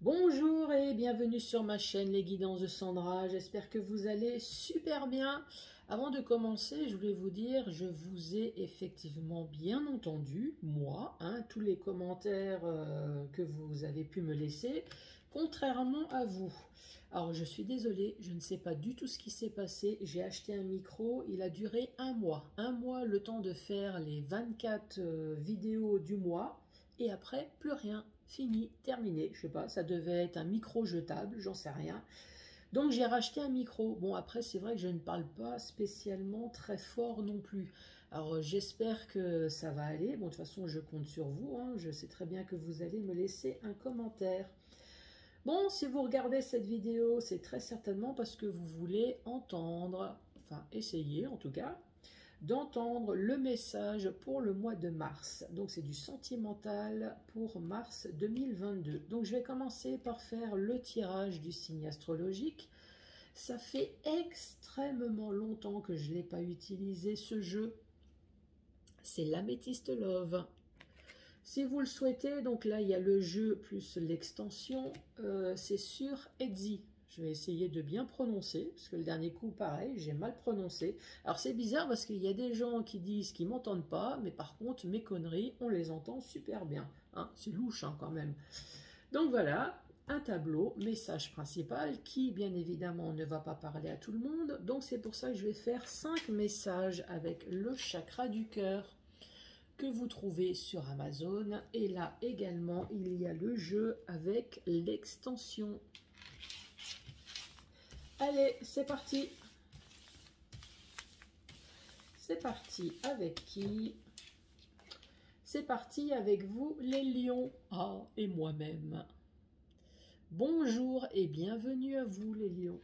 Bonjour et bienvenue sur ma chaîne Les Guidances de Sandra, j'espère que vous allez super bien. Avant de commencer, je voulais vous dire, je vous ai effectivement bien entendu, moi, tous les commentaires que vous avez pu me laisser, contrairement à vous. Alors je suis désolée, je ne sais pas du tout ce qui s'est passé, j'ai acheté un micro, il a duré un mois le temps de faire les 24 vidéos du mois, et après, plus rien. Fini, terminé, je sais pas, ça devait être un micro jetable, j'en sais rien. Donc j'ai racheté un micro. Bon, après c'est vrai que je ne parle pas spécialement très fort non plus. Alors j'espère que ça va aller. Bon, de toute façon je compte sur vous, je sais très bien que vous allez me laisser un commentaire. Bon, si vous regardez cette vidéo, c'est très certainement parce que vous voulez entendre, enfin essayer en tout cas, d'entendre le message pour le mois de mars. Donc c'est du sentimental pour mars 2022. Donc je vais commencer par faire le tirage du signe astrologique. Ça fait extrêmement longtemps que je ne l'ai pas utilisé ce jeu. C'est l'Améthyste Love. Si vous le souhaitez, donc là il y a le jeu plus l'extension, c'est sur Etsy. Je vais essayer de bien prononcer, parce que le dernier coup, pareil, j'ai mal prononcé. Alors c'est bizarre parce qu'il y a des gens qui disent qu'ils ne m'entendent pas, mais par contre, mes conneries, on les entend super bien. C'est louche quand même. Donc voilà, un tableau, message principal, qui bien évidemment ne va pas parler à tout le monde. Donc c'est pour ça que je vais faire 5 messages avec le chakra du cœur que vous trouvez sur Amazon. Et là également, il y a le jeu avec l'extension. Allez, c'est parti. C'est parti avec qui? C'est parti avec vous, les lions. Ah, et moi-même. Bonjour et bienvenue à vous, les lions.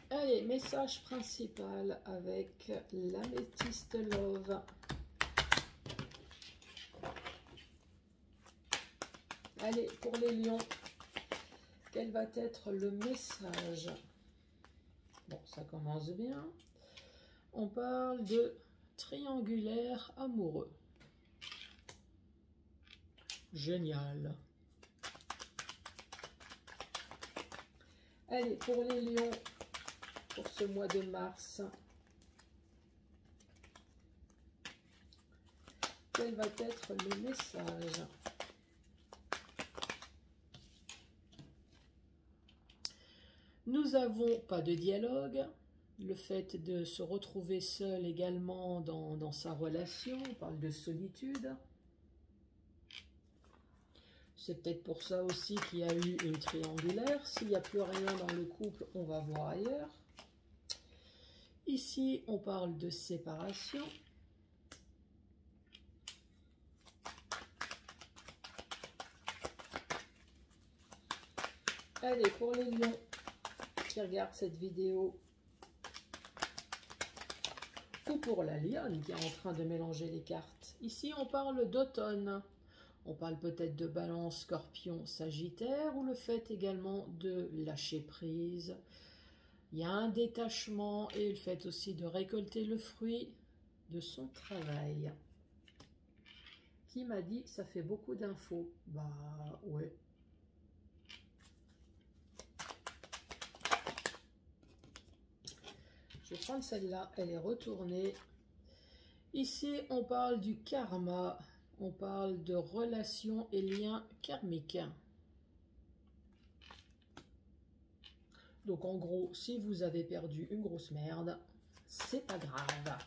Allez, message principal avec l'Améthyste Love. Allez, pour les lions, quel va être le message? Bon, ça commence bien. On parle de triangulaire amoureux. Génial. Allez, pour les lions, pour ce mois de mars, quel va être le message? Nous n'avons pas de dialogue, le fait de se retrouver seul également dans sa relation, on parle de solitude. C'est peut-être pour ça aussi qu'il y a eu une triangulaire. S'il n'y a plus rien dans le couple, on va voir ailleurs. Ici, on parle de séparation. Allez, pour les lions qui regardent cette vidéo, ou pour la lionne qui est en train de mélanger les cartes. Ici, on parle d'automne. On parle peut-être de balance, scorpion, sagittaire, ou le fait également de lâcher prise. Il y a un détachement et le fait aussi de récolter le fruit de son travail. Qui m'a dit ça fait beaucoup d'infos? Bah ouais. Je vais prendre celle-là, elle est retournée. Ici, on parle du karma. On parle de relations et liens karmiques. Donc en gros, si vous avez perdu une grosse merde, c'est pas grave.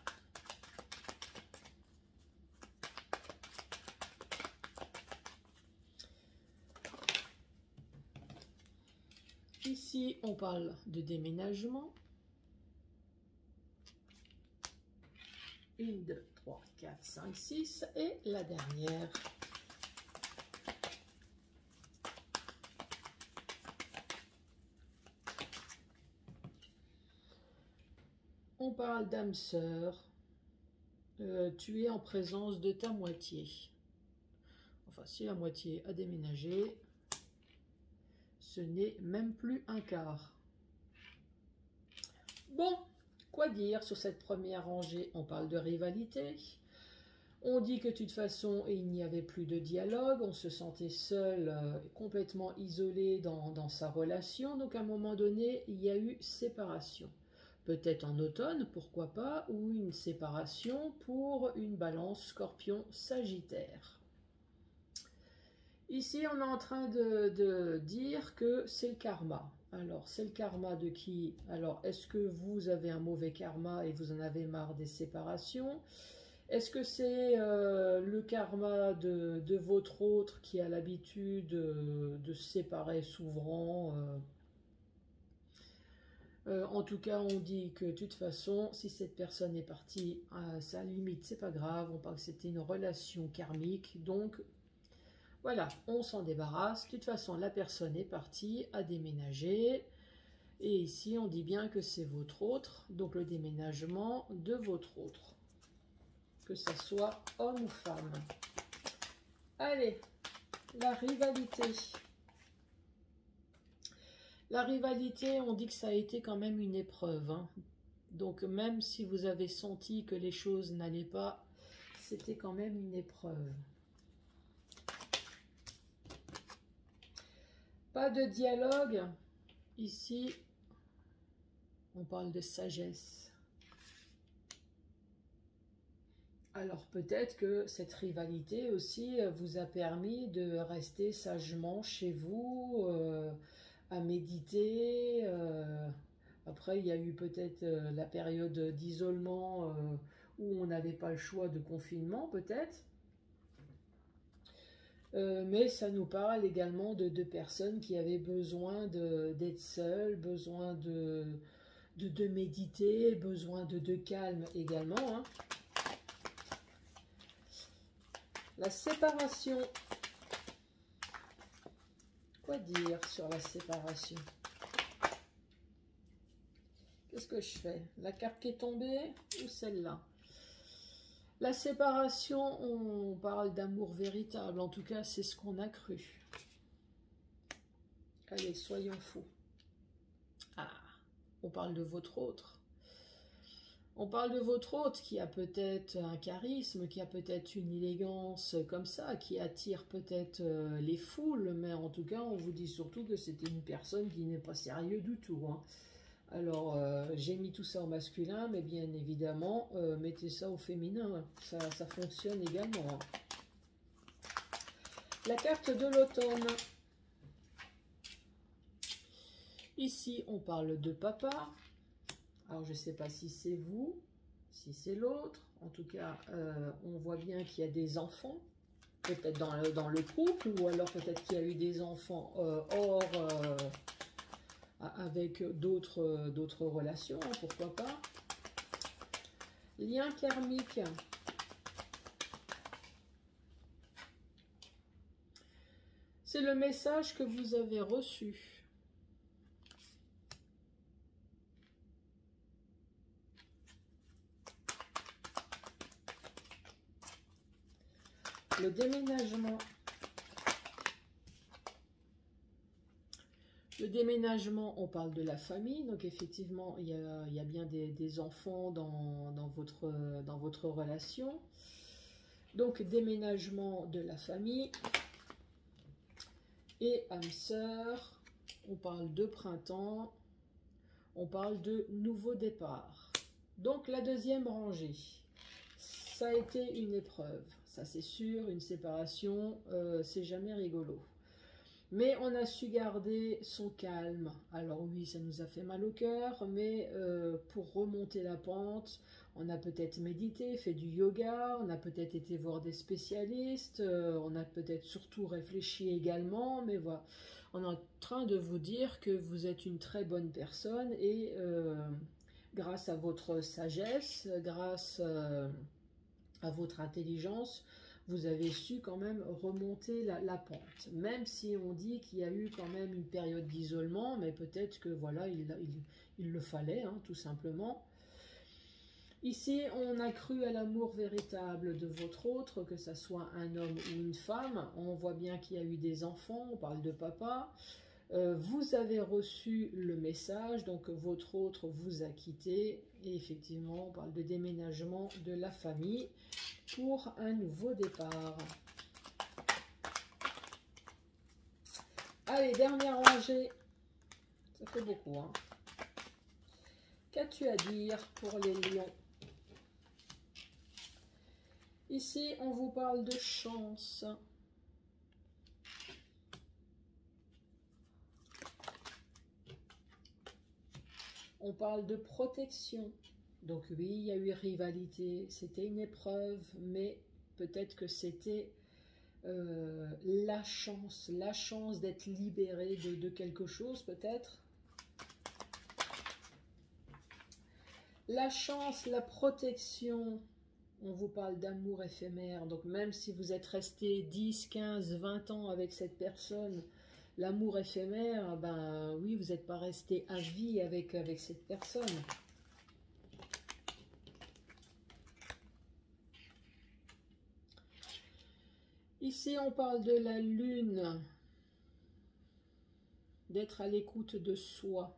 Ici, on parle de déménagement. 1, 2, 3, 4, 5, 6 et la dernière. On parle d'âme sœur. Tu es en présence de ta moitié. Enfin, si la moitié a déménagé, ce n'est même plus un quart. Bon, quoi dire sur cette première rangée? On parle de rivalité. On dit que de toute façon, il n'y avait plus de dialogue, on se sentait seul, complètement isolé dans sa relation. Donc à un moment donné, il y a eu séparation. Peut-être en automne, pourquoi pas, ou une séparation pour une balance scorpion-sagittaire. Ici, on est en train de dire que c'est le karma. Alors, c'est le karma de qui? Alors, est-ce que vous avez un mauvais karma et vous en avez marre des séparations? Est-ce que c'est le karma de votre autre qui a l'habitude de se séparer souvent? En tout cas, on dit que de toute façon, si cette personne est partie, à sa limite, c'est pas grave. On parle que c'était une relation karmique. Donc, voilà, on s'en débarrasse. De toute façon, la personne est partie, a déménagé. Et ici, on dit bien que c'est votre autre. Donc, le déménagement de votre autre. Que ça soit homme ou femme. Allez, la rivalité. La rivalité, on dit que ça a été quand même une épreuve. Hein. Donc même si vous avez senti que les choses n'allaient pas, c'était quand même une épreuve. Pas de dialogue. Ici, on parle de sagesse. Alors peut-être que cette rivalité aussi vous a permis de rester sagement chez vous, à méditer. Après, il y a eu peut-être la période d'isolement où on n'avait pas le choix de confinement, peut-être. Mais ça nous parle également de deux personnes qui avaient besoin d'être seules, besoin de méditer, besoin de calme également. Hein. La séparation. Quoi dire sur la séparation? Qu'est-ce que je fais? La carte qui est tombée ou celle-là? La séparation, on parle d'amour véritable. En tout cas, c'est ce qu'on a cru. Allez, soyons fous. Ah, on parle de votre autre. On parle de votre autre qui a peut-être un charisme, qui a peut-être une élégance comme ça, qui attire peut-être les foules, mais en tout cas, on vous dit surtout que c'était une personne qui n'est pas sérieuse du tout. Hein. Alors, j'ai mis tout ça au masculin, mais bien évidemment, mettez ça au féminin, ça fonctionne également. Hein. La carte de l'automne. Ici, on parle de papa. Alors, je ne sais pas si c'est vous, si c'est l'autre. En tout cas, on voit bien qu'il y a des enfants, peut-être dans le couple, ou alors peut-être qu'il y a eu des enfants hors, avec d'autres relations, hein, pourquoi pas. Lien karmique. C'est le message que vous avez reçu. Le déménagement. Le déménagement, on parle de la famille. Donc effectivement, il y a bien des enfants dans votre relation. Donc déménagement de la famille. Et âme sœur, on parle de printemps. On parle de nouveau départ. Donc la deuxième rangée. Ça a été une épreuve, ça c'est sûr, une séparation, c'est jamais rigolo. Mais on a su garder son calme. Alors oui, ça nous a fait mal au cœur, mais pour remonter la pente, on a peut-être médité, fait du yoga, on a peut-être été voir des spécialistes, on a peut-être surtout réfléchi également, mais voilà. On est en train de vous dire que vous êtes une très bonne personne et grâce à votre sagesse, grâce à votre intelligence, vous avez su quand même remonter la pente. Même si on dit qu'il y a eu quand même une période d'isolement, mais peut-être que voilà, il le fallait, hein, tout simplement. Ici, on a cru à l'amour véritable de votre autre, que ce soit un homme ou une femme. On voit bien qu'il y a eu des enfants, on parle de papa. Vous avez reçu le message, donc votre autre vous a quitté. Et effectivement, on parle de déménagement de la famille pour un nouveau départ. Allez, dernière rangée. Ça fait beaucoup, hein. Qu'as-tu à dire pour les lions? Ici, on vous parle de chance. On parle de protection. Donc oui, il y a eu rivalité. C'était une épreuve, mais peut-être que c'était la chance d'être libéré de quelque chose, peut-être. La chance, la protection. On vous parle d'amour éphémère, donc même si vous êtes resté 10, 15, 20 ans avec cette personne, l'amour éphémère, ben oui, vous n'êtes pas resté à vie avec cette personne. Ici, on parle de la lune, d'être à l'écoute de soi.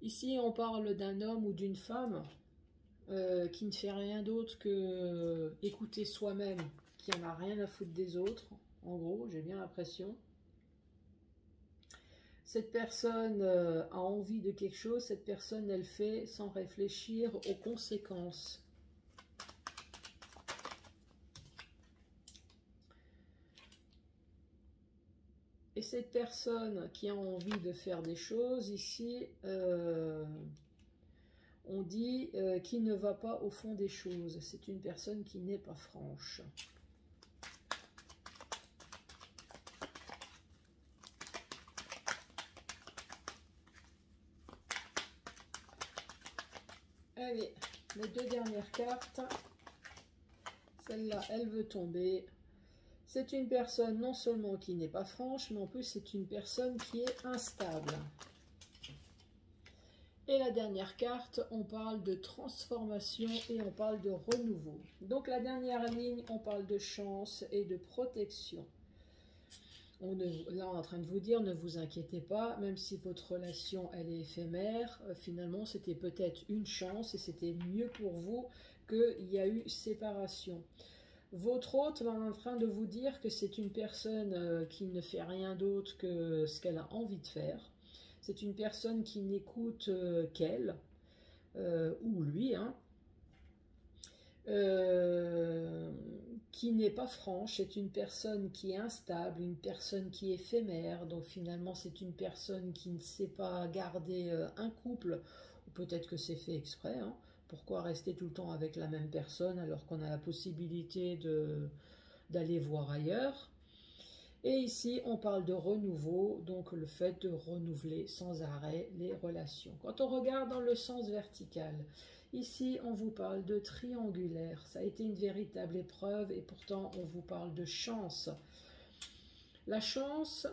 Ici, on parle d'un homme ou d'une femme qui ne fait rien d'autre que écouter soi-même, qui en a rien à foutre des autres. En gros, j'ai bien l'impression. Cette personne a envie de quelque chose, cette personne, elle fait sans réfléchir aux conséquences. Et cette personne qui a envie de faire des choses, ici, on dit qui ne va pas au fond des choses. C'est une personne qui n'est pas franche. Allez, les deux dernières cartes. Celle-là, elle veut tomber. C'est une personne non seulement qui n'est pas franche, mais en plus c'est une personne qui est instable. Et la dernière carte, on parle de transformation et on parle de renouveau. Donc la dernière ligne, on parle de chance et de protection. Là, on est en train de vous dire, ne vous inquiétez pas, même si votre relation, elle est éphémère, finalement, c'était peut-être une chance et c'était mieux pour vous qu'il y a eu séparation. Votre hôte est en train de vous dire que c'est une personne qui ne fait rien d'autre que ce qu'elle a envie de faire. C'est une personne qui n'écoute qu'elle, ou lui, hein, qui n'est pas franche, c'est une personne qui est instable, une personne qui est éphémère, donc finalement c'est une personne qui ne sait pas garder un couple, ou peut-être que c'est fait exprès, hein. Pourquoi rester tout le temps avec la même personne alors qu'on a la possibilité d'aller voir ailleurs? Et ici, on parle de renouveau, donc le fait de renouveler sans arrêt les relations. Quand on regarde dans le sens vertical, ici, on vous parle de triangulaire. Ça a été une véritable épreuve et pourtant, on vous parle de chance. La chance,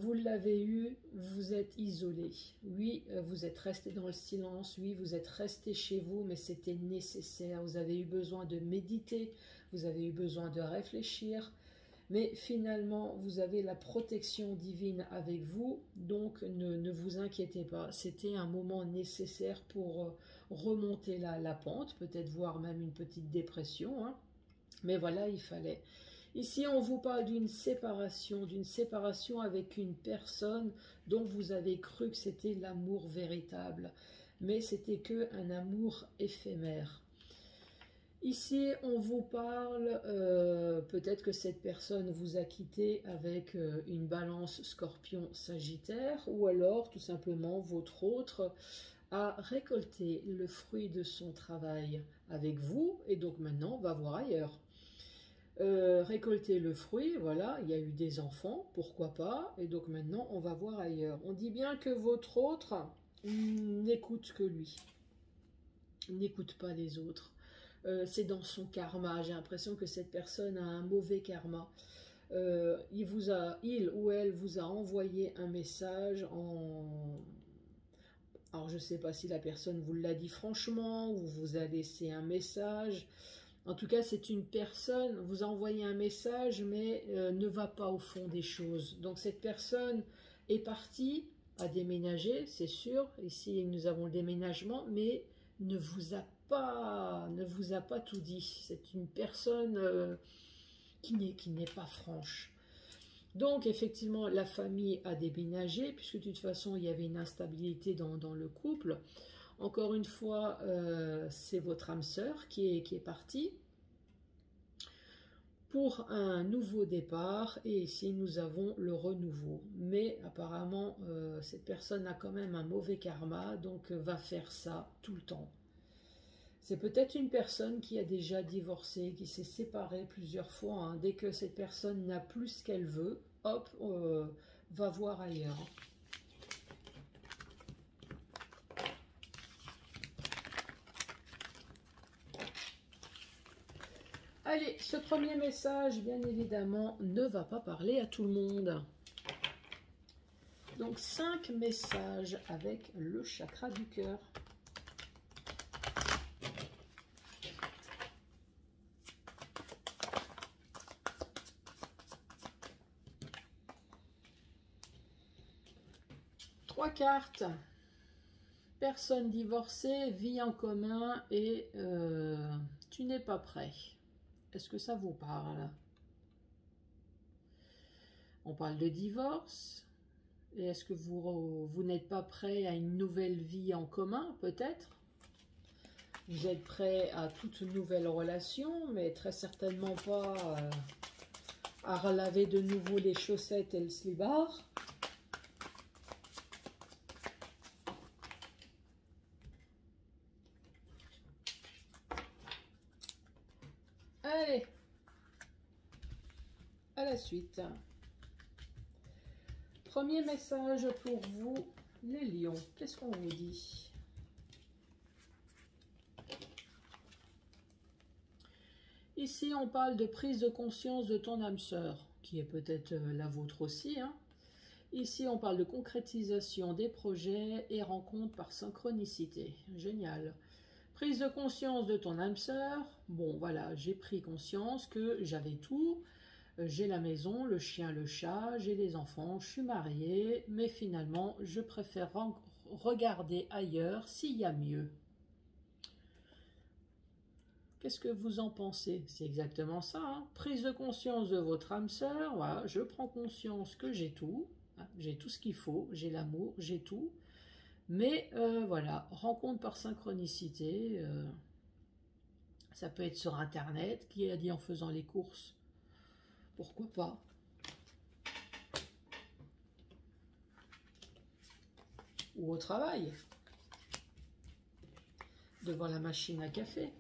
vous l'avez eue, vous êtes isolé. Oui, vous êtes resté dans le silence. Oui, vous êtes resté chez vous, mais c'était nécessaire. Vous avez eu besoin de méditer, vous avez eu besoin de réfléchir. Mais finalement, vous avez la protection divine avec vous, donc ne vous inquiétez pas. C'était un moment nécessaire pour remonter la pente, peut-être voir même une petite dépression, hein. Mais voilà, il fallait. Ici, on vous parle d'une séparation avec une personne dont vous avez cru que c'était l'amour véritable. Mais c'était qu'un amour éphémère. Ici, on vous parle, peut-être que cette personne vous a quitté avec une balance scorpion-sagittaire, ou alors tout simplement votre autre a récolté le fruit de son travail avec vous, et donc maintenant va voir ailleurs. Récolter le fruit, voilà, il y a eu des enfants, pourquoi pas, et donc maintenant on va voir ailleurs. On dit bien que votre autre n'écoute que lui, n'écoute pas les autres. C'est dans son karma. J'ai l'impression que cette personne a un mauvais karma. Il ou elle vous a envoyé un message Alors je ne sais pas si la personne vous l'a dit franchement ou vous a laissé un message. En tout cas, c'est une personne, vous a envoyé un message, mais ne va pas au fond des choses. Donc cette personne est partie, a déménagé, c'est sûr. Ici, nous avons le déménagement, mais ne vous a pas tout dit. C'est une personne qui n'est pas franche. Donc, effectivement, la famille a déménagé, puisque de toute façon, il y avait une instabilité dans le couple. Encore une fois, c'est votre âme sœur qui est partie pour un nouveau départ. Et ici, nous avons le renouveau. Mais apparemment, cette personne a quand même un mauvais karma, donc va faire ça tout le temps. C'est peut-être une personne qui a déjà divorcé, qui s'est séparée plusieurs fois. Hein. Dès que cette personne n'a plus ce qu'elle veut, hop, va voir ailleurs. Allez, ce premier message, bien évidemment, ne va pas parler à tout le monde. Donc, 5 messages avec le chakra du cœur. Trois cartes. Personne divorcée, vie en commun et tu n'es pas prêt. Est-ce que ça vous parle? On parle de divorce. Et est-ce que vous n'êtes pas prêt à une nouvelle vie en commun, peut-être? Vous êtes prêt à toute nouvelle relation, mais très certainement pas à relaver de nouveau les chaussettes et le slibard. Allez, à la suite. Premier message pour vous, les lions. Qu'est-ce qu'on vous dit? Ici, on parle de prise de conscience de ton âme sœur, qui est peut-être la vôtre aussi. Hein. Ici, on parle de concrétisation des projets et rencontres par synchronicité. Génial. Prise de conscience de ton âme sœur. Bon, voilà, j'ai pris conscience que j'avais tout. J'ai la maison, le chien, le chat, j'ai les enfants, je suis mariée, mais finalement, je préfère regarder ailleurs s'il y a mieux. Qu'est-ce que vous en pensez? C'est exactement ça. Hein. Prise de conscience de votre âme sœur. Voilà, je prends conscience que j'ai tout. Hein, j'ai tout ce qu'il faut. J'ai l'amour, j'ai tout. Mais voilà, rencontre par synchronicité. Ça peut être sur Internet. Qui a dit en faisant les courses? Pourquoi pas? Ou au travail. Devant la machine à café.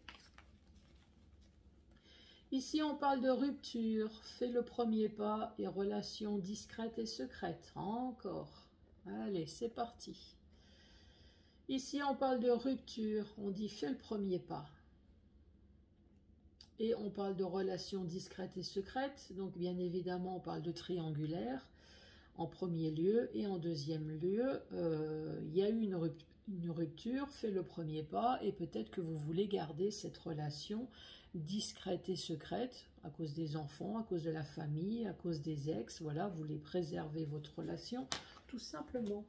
Ici, on parle de rupture. Fais le premier pas et relations discrètes et secrètes. Encore. Allez, c'est parti. Ici, on parle de rupture. On dit fais le premier pas. Et on parle de relations discrètes et secrètes. Donc, bien évidemment, on parle de triangulaire en premier lieu. Et en deuxième lieu, il y a eu une rupture. Fais le premier pas. Et peut-être que vous voulez garder cette relation discrète et secrète à cause des enfants, à cause de la famille, à cause des ex. Voilà, vous voulez préserver votre relation, tout simplement.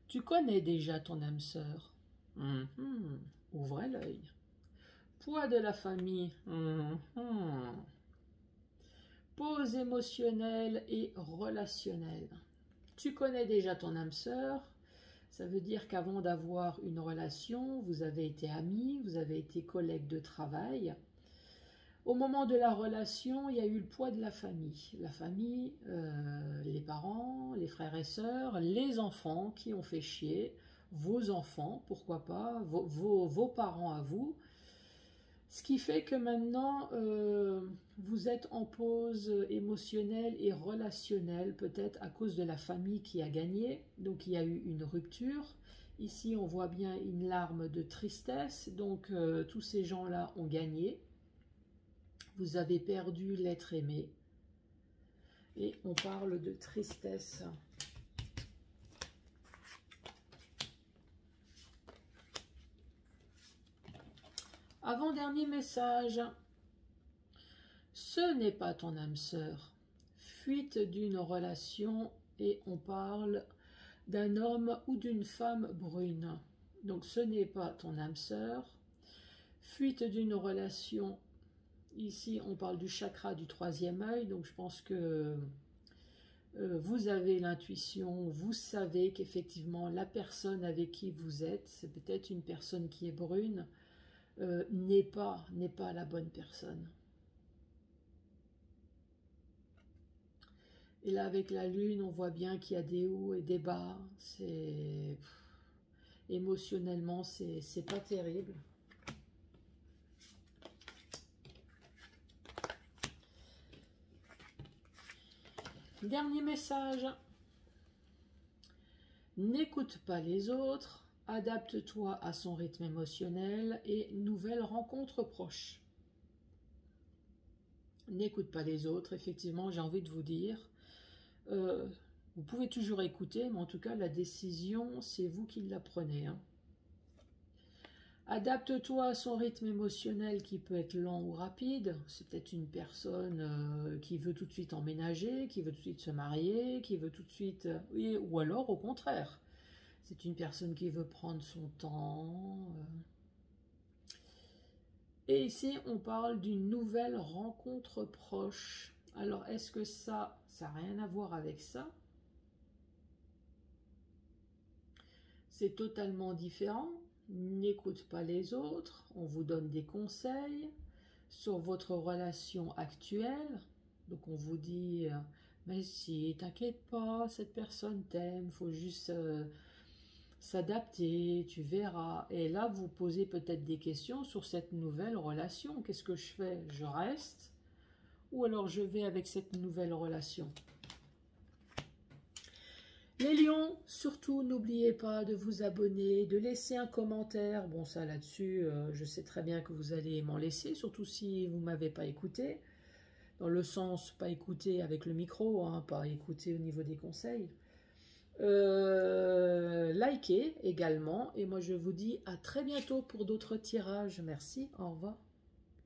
Tu connais déjà ton âme sœur. Ouvrez l'œil. Poids de la famille. Pause émotionnelle et relationnelle. Tu connais déjà ton âme sœur. Ça veut dire qu'avant d'avoir une relation, vous avez été amis, vous avez été collègues de travail. Au moment de la relation, il y a eu le poids de la famille. La famille, les parents, les frères et sœurs, les enfants qui ont fait chier, vos enfants, pourquoi pas, vos parents à vous. Ce qui fait que maintenant, vous êtes en pause émotionnelle et relationnelle, peut-être à cause de la famille qui a gagné. Donc, il y a eu une rupture. Ici, on voit bien une larme de tristesse. Donc, tous ces gens-là ont gagné. Vous avez perdu l'être aimé. Et on parle de tristesse. Avant-dernier message. Ce n'est pas ton âme sœur. Fuite d'une relation et on parle d'un homme ou d'une femme brune. Donc ce n'est pas ton âme sœur. Fuite d'une relation. Ici on parle du chakra du troisième œil. Donc je pense que vous avez l'intuition, vous savez qu'effectivement la personne avec qui vous êtes, c'est peut-être une personne qui est brune, n'est pas la bonne personne. Et là avec la lune, on voit bien qu'il y a des hauts et des bas. C'est émotionnellement, c'est pas terrible. Dernier message. N'écoute pas les autres, adapte-toi à son rythme émotionnel et nouvelle rencontre proche. N'écoute pas les autres, effectivement, j'ai envie de vous dire. Vous pouvez toujours écouter, mais en tout cas, la décision, c'est vous qui la prenez. Hein. Adapte-toi à son rythme émotionnel qui peut être lent ou rapide. C'est peut-être une personne qui veut tout de suite emménager, qui veut tout de suite se marier, qui veut tout de suite... oui, ou alors, au contraire, c'est une personne qui veut prendre son temps. Et ici, on parle d'une nouvelle rencontre proche. Alors, est-ce que ça n'a rien à voir avec ça? C'est totalement différent. N'écoute pas les autres, on vous donne des conseils sur votre relation actuelle. Donc on vous dit, mais si, t'inquiète pas, cette personne t'aime, faut juste s'adapter, tu verras. Et là, vous posez peut-être des questions sur cette nouvelle relation. Qu'est-ce que je fais? Je reste? Ou alors je vais avec cette nouvelle relation? Les lions, surtout n'oubliez pas de vous abonner, de laisser un commentaire. Bon, ça là-dessus, je sais très bien que vous allez m'en laisser, surtout si vous ne m'avez pas écouté. Dans le sens, pas écouter avec le micro, hein, pas écouter au niveau des conseils. Likez également. Et moi, je vous dis à très bientôt pour d'autres tirages. Merci, au revoir.